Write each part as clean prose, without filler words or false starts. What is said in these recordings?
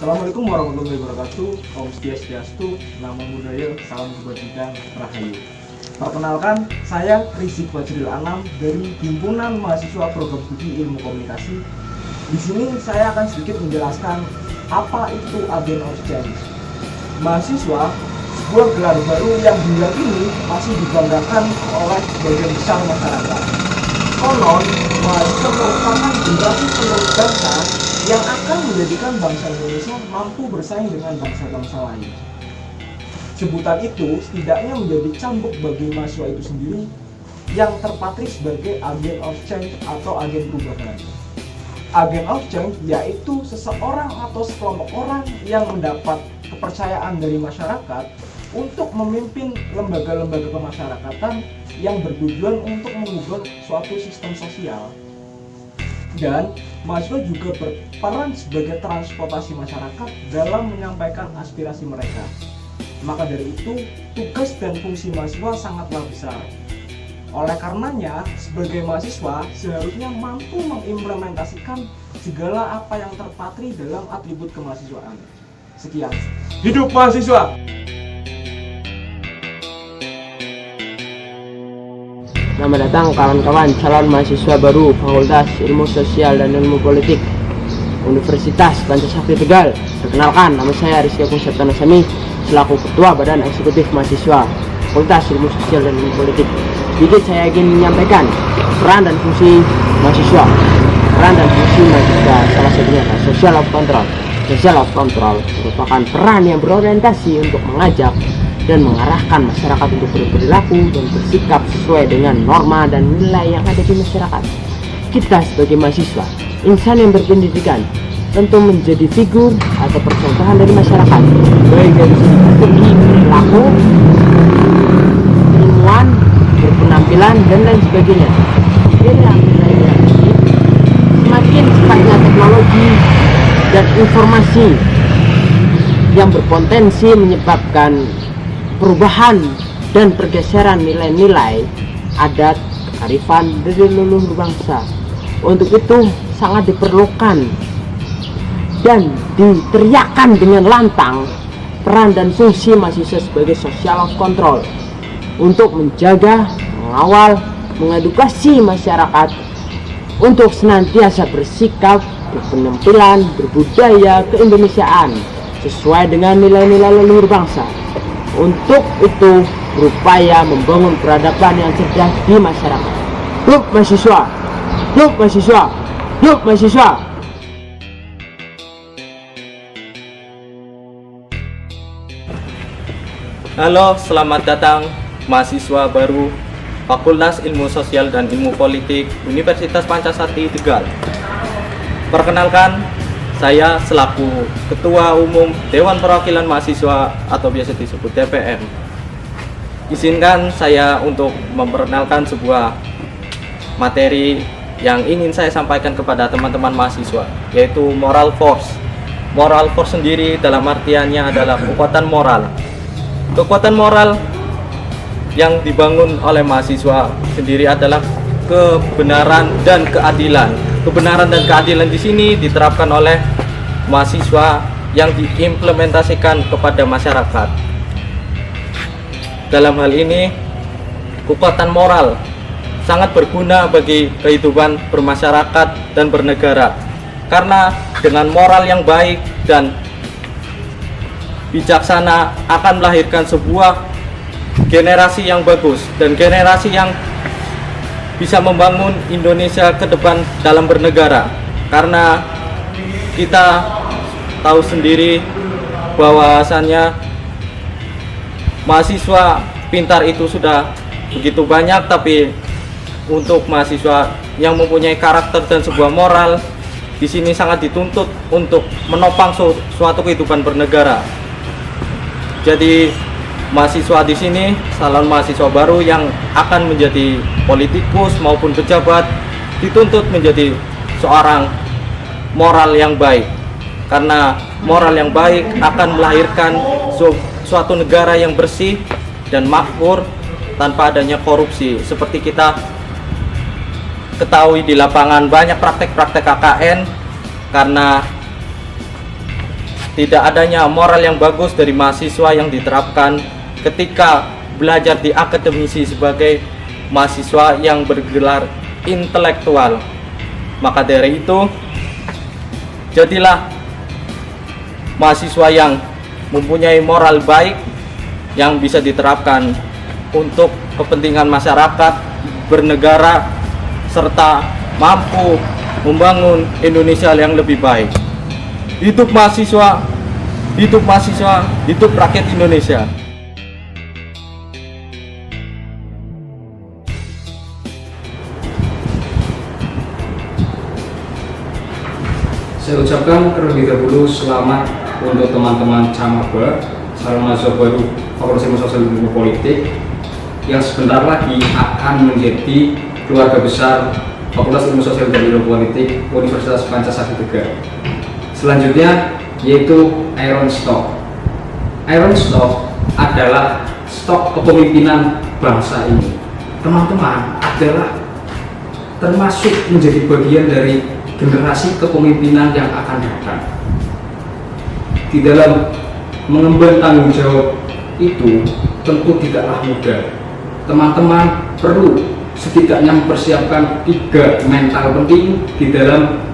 Assalamualaikum warahmatullahi wabarakatuh. Om Swastiastu, Namo Buddhaya, Salam Kebajikan, Rahayu. Perkenalkan, saya Rizik Fajril Anam dari Himpunan Mahasiswa Program Studi Ilmu Komunikasi. Di sini saya akan sedikit menjelaskan apa itu Agent of Change. Mahasiswa, sebuah gelar baru yang hingga ini masih dibanggakan oleh sebagian besar masyarakat. Konon, mahasiswa merupakan generasi penerus bangsa yang akan menjadikan bangsa Indonesia mampu bersaing dengan bangsa-bangsa lain. Sebutan itu setidaknya menjadi cambuk bagi mahasiswa itu sendiri yang terpatri sebagai agent of change atau agen perubahan. Agen of change yaitu seseorang atau sekelompok orang yang mendapat kepercayaan dari masyarakat untuk memimpin lembaga-lembaga kemasyarakatan yang bertujuan untuk mengubah suatu sistem sosial. Dan mahasiswa juga berperan sebagai transportasi masyarakat dalam menyampaikan aspirasi mereka. Maka dari itu, tugas dan fungsi mahasiswa sangatlah besar. Oleh karenanya, sebagai mahasiswa seharusnya mampu mengimplementasikan segala apa yang terpatri dalam atribut kemahasiswaan. Sekian. Hidup mahasiswa! Selamat datang kawan-kawan calon mahasiswa baru Fakultas Ilmu Sosial dan Ilmu Politik Universitas Pancasakti Tegal. Perkenalkan, nama saya Rizky Septono Sami selaku Ketua Badan Eksekutif Mahasiswa Fakultas Ilmu Sosial dan Ilmu Politik. Jadi saya ingin menyampaikan peran dan fungsi mahasiswa. Peran dan fungsi mahasiswa salah satunya adalah social of control. Social of control merupakan peran yang berorientasi untuk mengajak dan mengarahkan masyarakat untuk berperilaku dan bersikap sesuai dengan norma dan nilai yang ada di masyarakat. Kita sebagai mahasiswa, insan yang berpendidikan, tentu menjadi figur atau percontohan dari masyarakat, baik dari segi perilaku, ilmuwan, berpenampilan, dan lain sebagainya. Nilai-nilai ini semakin cepatnya teknologi dan informasi yang berpotensi menyebabkan perubahan dan pergeseran nilai-nilai adat, kearifan dari leluhur bangsa. Untuk itu sangat diperlukan dan diteriakkan dengan lantang peran dan fungsi mahasiswa sebagai social of control untuk menjaga, mengawal, mengedukasi masyarakat untuk senantiasa bersikap, berpenampilan, berbudaya keindonesiaan sesuai dengan nilai-nilai leluhur bangsa. Untuk itu berupaya membangun peradaban yang cerdas di masyarakat. Hidup mahasiswa! Hidup mahasiswa! Hidup mahasiswa! Halo, selamat datang mahasiswa baru Fakultas Ilmu Sosial dan Ilmu Politik Universitas Pancasakti Tegal. Perkenalkan, saya selaku Ketua Umum Dewan Perwakilan Mahasiswa atau biasa disebut DPM. Izinkan saya untuk memperkenalkan sebuah materi yang ingin saya sampaikan kepada teman-teman mahasiswa, yaitu moral force. Moral force sendiri dalam artiannya adalah kekuatan moral. Kekuatan moral yang dibangun oleh mahasiswa sendiri adalah kebenaran dan keadilan. Kebenaran dan keadilan di sini diterapkan oleh mahasiswa yang diimplementasikan kepada masyarakat. Dalam hal ini, kekuatan moral sangat berguna bagi kehidupan bermasyarakat dan bernegara. Karena dengan moral yang baik dan bijaksana akan melahirkan sebuah generasi yang bagus dan generasi yang bisa membangun Indonesia ke depan dalam bernegara. Karena kita tahu sendiri bahwasannya mahasiswa pintar itu sudah begitu banyak, tapi untuk mahasiswa yang mempunyai karakter dan sebuah moral di sini sangat dituntut untuk menopang suatu kehidupan bernegara. Jadi mahasiswa di sini, calon mahasiswa baru yang akan menjadi politikus maupun pejabat, dituntut menjadi seorang moral yang baik. Karena moral yang baik akan melahirkan suatu negara yang bersih dan makmur tanpa adanya korupsi. Seperti kita ketahui di lapangan banyak praktek-praktek KKN karena tidak adanya moral yang bagus dari mahasiswa yang diterapkan ketika belajar di akademisi sebagai mahasiswa yang bergelar intelektual. Maka dari itu, jadilah mahasiswa yang mempunyai moral baik yang bisa diterapkan untuk kepentingan masyarakat, bernegara, serta mampu membangun Indonesia yang lebih baik. Hidup mahasiswa, hidup mahasiswa, hidup rakyat Indonesia. Saya ucapkan terlebih dahulu selamat untuk teman-teman Camaba, calon mahasiswa baru Fakultas Ilmu Sosial dan Ilmu Politik yang sebentar lagi akan menjadi keluarga besar Fakultas Ilmu Sosial dan Ilmu Politik Universitas Pancasakti Tegal. Selanjutnya yaitu Iron Stock. Iron Stock adalah stok kepemimpinan bangsa ini. Teman-teman adalah termasuk menjadi bagian dari generasi kepemimpinan yang akan datang. Di dalam mengemban tanggung jawab itu tentu tidaklah mudah. Teman-teman perlu setidaknya mempersiapkan 3 mental penting di dalam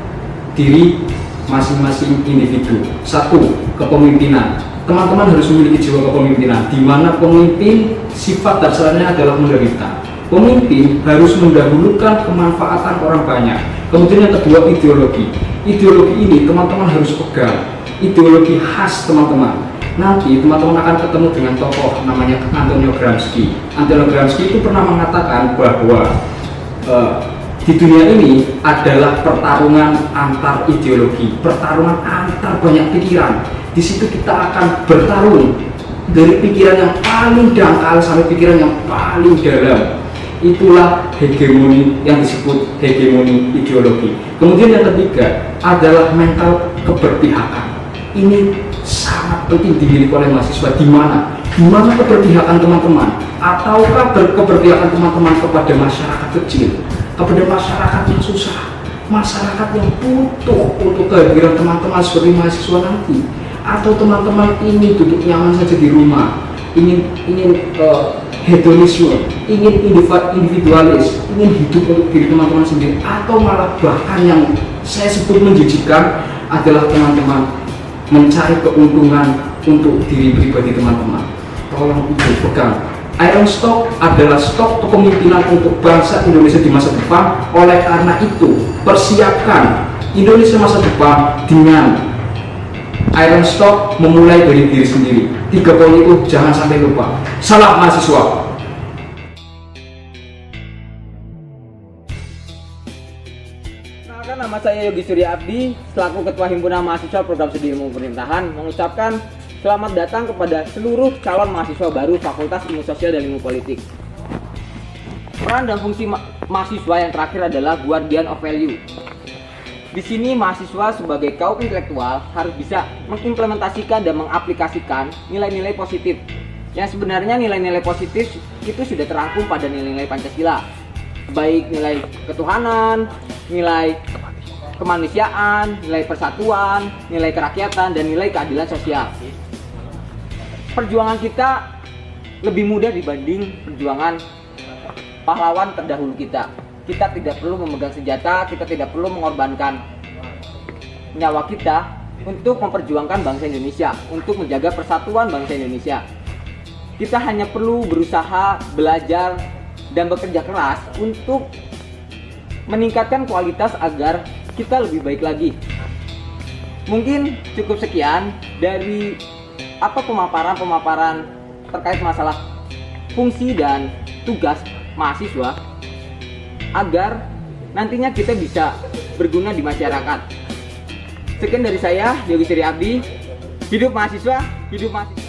diri masing-masing individu. 1. Kepemimpinan. Teman-teman harus memiliki jiwa kepemimpinan, di mana pemimpin sifat dasarnya adalah menderita. Pemimpin harus mendahulukan kemanfaatan orang banyak. Kemudian yang kedua, ideologi. Ideologi ini teman-teman harus pegang. Ideologi khas teman-teman. Nanti teman-teman akan ketemu dengan tokoh namanya Antonio Gramsci. Antonio Gramsci itu pernah mengatakan bahwa di dunia ini adalah pertarungan antar ideologi, pertarungan antar banyak pikiran. Di situ kita akan bertarung dari pikiran yang paling dangkal sampai pikiran yang paling dalam. Itulah hegemoni yang disebut hegemoni ideologi. Kemudian yang ketiga adalah mental keberpihakan. Ini sangat penting dimiliki oleh mahasiswa. Di mana keberpihakan teman-teman, ataukah keberpihakan teman-teman kepada masyarakat kecil, kepada masyarakat yang susah, masyarakat yang butuh untuk kehadiran teman-teman sebagai mahasiswa nanti, atau teman-teman ingin duduk nyaman saja di rumah, ingin hedonisme, ingin individualis, ingin hidup untuk diri teman-teman sendiri, atau malah bahkan yang saya sebut menjijikan adalah teman-teman mencari keuntungan untuk diri pribadi teman-teman. Tolong itu pegang. Iron Stock adalah stok kepemimpinan untuk bangsa Indonesia di masa depan. Oleh karena itu, persiapkan Indonesia masa depan dengan Iron Stock memulai dari diri sendiri. 3 poin itu jangan sampai lupa. Salam mahasiswa. Perkenalkan, nama saya Yogi Surya Abdi, selaku Ketua Himpunan Mahasiswa Program Studi Ilmu Pemerintahan, mengucapkan selamat datang kepada seluruh calon mahasiswa baru Fakultas Ilmu Sosial dan Ilmu Politik. Peran dan fungsi mahasiswa yang terakhir adalah guardian of value. Di sini mahasiswa sebagai kaum intelektual harus bisa mengimplementasikan dan mengaplikasikan nilai-nilai positif. Yang sebenarnya nilai-nilai positif itu sudah terangkum pada nilai-nilai Pancasila, baik nilai ketuhanan, nilai kemanusiaan, nilai persatuan, nilai kerakyatan, dan nilai keadilan sosial. Perjuangan kita lebih mudah dibanding perjuangan pahlawan terdahulu kita. Kita tidak perlu memegang senjata, kita tidak perlu mengorbankan nyawa kita untuk memperjuangkan bangsa Indonesia, untuk menjaga persatuan bangsa Indonesia. Kita hanya perlu berusaha, belajar, dan bekerja keras untuk meningkatkan kualitas agar kita lebih baik lagi. Mungkin cukup sekian dari pemaparan terkait masalah fungsi dan tugas mahasiswa agar nantinya kita bisa berguna di masyarakat. Sekian dari saya, Yogi Sri Abdi. Hidup mahasiswa, hidup mahasiswa.